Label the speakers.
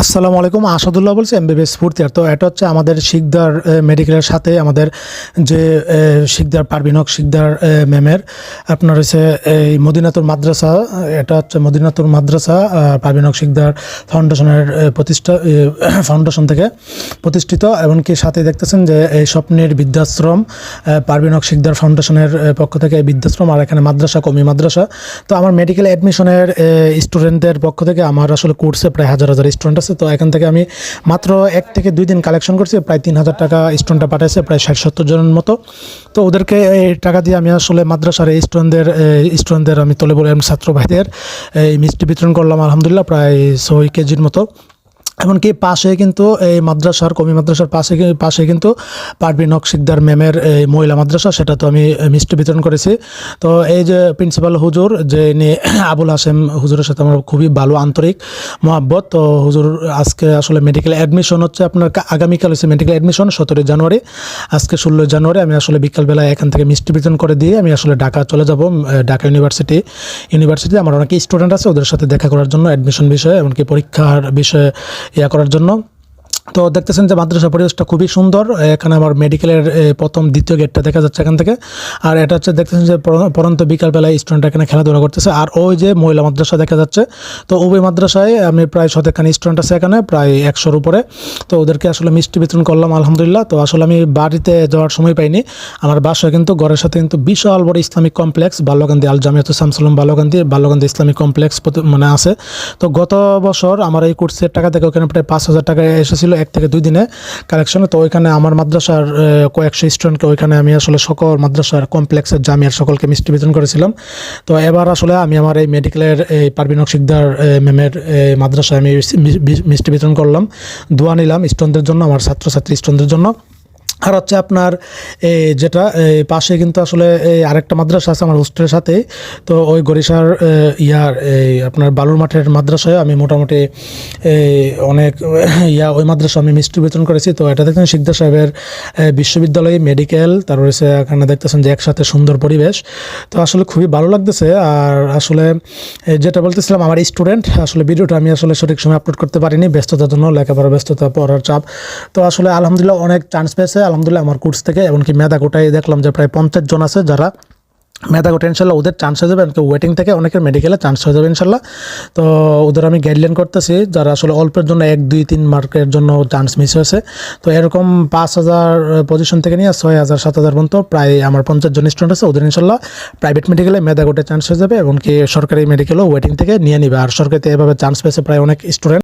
Speaker 1: আসসালামু আলাইকুম, আসাদুল্লাহ বলছি, এমবিবিএস ফোর্থ ইয়ার। তো এটা হচ্ছে আমাদের শিকদার মেডিকেলের সাথে আমাদের যে শিকদার পারভিন হক শিকদার ম্যামের আপনার হচ্ছে এই মদিনাতুর মাদ্রাসা। এটা হচ্ছে মদিনাতুর মাদ্রাসা পারভিন হক শিকদার ফাউন্ডেশনের ফাউন্ডেশন থেকে প্রতিষ্ঠিত। এমনকি সাথে দেখতেছেন যে এই স্বপ্নের বৃদ্ধাশ্রম পারভিন হক শিকদার ফাউন্ডেশনের পক্ষ থেকে এই বৃদ্ধাশ্রম, আর এখানে মাদ্রাসা কমি মাদ্রাসা। তো আমার মেডিকেল অ্যাডমিশনের স্টুডেন্টদের পক্ষ থেকে আমার আসলে কোর্সে প্রায় হাজার স্টুডেন্ট আছে। তো এখান থেকে আমি মাত্র 1 থেকে 2 দিন কালেকশন করছি, প্রায় 3,000 টাকা স্টুডেন্টরা পাঠাইছে, প্রায় 60-70 জনের মতো। তো ওদেরকে এই টাকা দিয়ে আমি আসলে মাদ্রাসার এই স্টুডেন্টদের আমি তোলে বলে ছাত্র ভাইদের এই মিষ্টি বিতরণ করলাম আলহামদুলিল্লাহ, প্রায় 6 কেজির মতো। এমনকি পাশে কিন্তু এই মাদ্রাসার কমি মাদ্রাসার পাশে কিন্তু পারভিন হক শিকদার ম্যামের এই মহিলা মাদ্রাসা, সেটা তো আমি মিষ্টি বিতরণ করেছি। তো এই যে প্রিন্সিপাল হুজুর যে আবুল হাসেম হুজুরের সাথে আমার খুবই ভালো আন্তরিক মহাব্বত। তো হুজুর আজকে আসলে মেডিকেল অ্যাডমিশন হচ্ছে আপনার আগামীকাল হচ্ছে মেডিকেল অ্যাডমিশন 17 জানুয়ারি, আজকে 16 জানুয়ারি। আমি আসলে বিকালবেলায় এখান থেকে মিষ্টি বিতরণ করে দিয়ে আমি আসলে ঢাকা চলে যাব। ঢাকা ইউনিভার্সিটি আমার অনেক স্টুডেন্ট আছে, ওদের সাথে দেখা করার জন্য অ্যাডমিশন বিষয়ে, এমনকি পরীক্ষার বিষয়ে করার জন্য। তো দেখতেছেন যে মাদ্রাসা পরিবেশটা খুবই সুন্দর। এখানে আমার মেডিকেলের প্রথম দ্বিতীয় গেটটা দেখা যাচ্ছে এখান থেকে। আর এটা হচ্ছে দেখতেছেন যে পরন্ত বিকালবেলায় স্টুডেন্টরা এখানে খেলাধুলা করতেছে। আর ওই যে মহিলা মাদ্রাসা দেখা যাচ্ছে, তো উভয় মাদ্রাসায় আমি প্রায় 100 স্টুডেন্ট আছে এখানে, প্রায় 100-র উপরে। তো ওদেরকে আসলে মিষ্টি বিতরণ করলাম আলহামদুলিল্লাহ। তো আসলে আমি বাড়িতে যাওয়ার সময় পাইনি, আমার বাসায় কিন্তু ঘরের সাথে কিন্তু বিশাল বড় ইসলামিক কমপ্লেক্স বাল্যকান্দি আল জামিয়াতুল শামসুল উলুম বাল্যকান্দি ইসলামিক কমপ্লেক্স মানে আছে। তো গত বছর আমার এই কোর্সের টাকা থেকে ওখানে প্রায় 5,000 টাকা এসেছিল 1 থেকে 2 দিনে কালেকশনে। তো ওইখানে আমার মাদ্রাসার কয়েকশো স্টুডেন্টকে ওইখানে আমি আসলে সকল মাদ্রাসার কমপ্লেক্সের জামিয়ার সকলকে মিষ্টি বিতরণ করেছিলাম। তো এবার আসলে আমি আমার এই মেডিকেলের এই পারভিন হক শিকদার ম্যামের মাদ্রাসায় আমি মিষ্টি বিতরণ করলাম, দোয়া নিলাম স্টুডেন্টদের জন্য, আমার ছাত্রছাত্রী স্টুডেন্টের জন্য। আর হচ্ছে আপনার যেটা পাশে কিন্তু আসলে এই আরেকটা মাদ্রাসা আছে আমার হোস্টেলের সাথে। তো ওই গরিশার আপনার বালুর মাঠের মাদ্রাসায় আমি মোটামুটি অনেক ওই মাদ্রাসা আমি মিষ্টি বিতরণ করেছি। তো এটা দেখছেন শিকদার সাহেবের বিশ্ববিদ্যালয় মেডিকেল, তারপরে এখানে দেখতেছেন যে একসাথে সুন্দর পরিবেশ। তো আসলে খুবই ভালো লাগতেছে। আর আসলে যেটা বলতেছিলাম, আমার স্টুডেন্ট আসলে ভিডিওটা আমি আসলে সঠিক সময় আপলোড করতে পারিনি, ব্যস্ততার জন্য, লেখাপড়া ব্যস্ততা, পড়ার চাপ। তো আসলে আলহামদুলিল্লাহ অনেক চান্স পেয়েছে আলহামদুলিল্লাহ আমার কোর্স থেকে। এমনকি মেধা কোটায় দেখলাম যে প্রায় 50 জন আছে যারা মেধা কোটা, ইনশাল্লাহ ওদের চান্স হয়ে যাবে। এমনকি ওয়েটিং থেকে অনেকের মেডিকেলে চান্স হয়ে যাবে ইনশাল্লাহ। তো ওদের আমি গাইডলাইন করতেছি যারা আসলে অল্পের জন্য 1-2-3 মার্কের জন্য চান্স মিস হয়েছে। তো এরকম 5,000 পজিশন থেকে নিয়ে 6,000-7,000 পর্যন্ত প্রায় আমার 50 জন স্টুডেন্ট আছে, ওদের ইনশাল্লাহ প্রাইভেট মেডিকেলে মেধা কোটায় চান্স হয়ে যাবে, এমনকি সরকারি মেডিকেলও ওয়েটিং থেকে নিয়ে নিবে। আর সরকারিতে এভাবে চান্স পেয়েছে প্রায় অনেক স্টুডেন্ট।